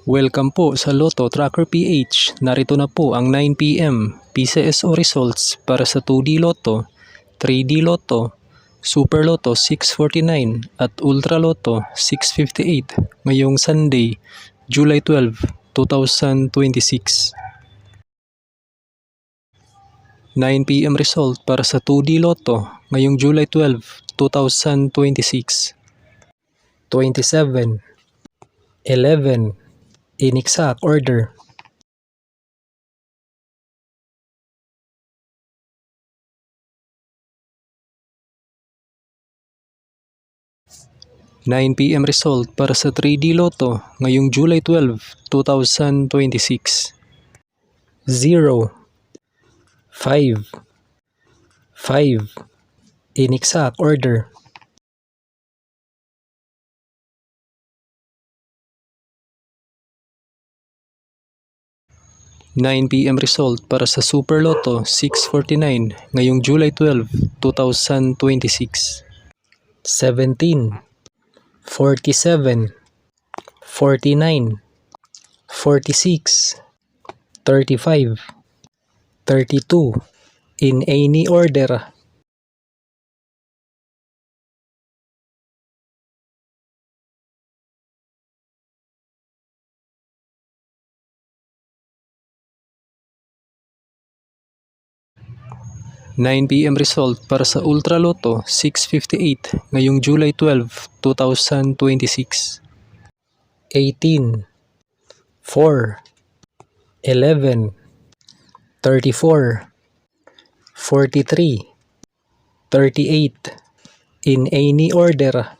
Welcome po sa Lotto Tracker PH. Narito na po ang 9 PM PCSO results para sa 2D Lotto, 3D Lotto, Super Lotto 649 at Ultra Lotto 658 ngayong Sunday, July 12, 2026. 9 PM result para sa 2D Lotto ngayong July 12, 2026. 27, 11, in exact order. (9 PM result para sa 3D Lotto ngayong July 12, 2026. 0, 5, 5, in exact order. (9 PM result para sa Super Lotto 649 ngayong July 12, 2026. 17, 47, 49, 46, 35, 32, in any order. (9 PM result para sa Ultra Lotto 658 ngayong July 12, 2026. 18, 4, 11, 34, 43, 38, in any order.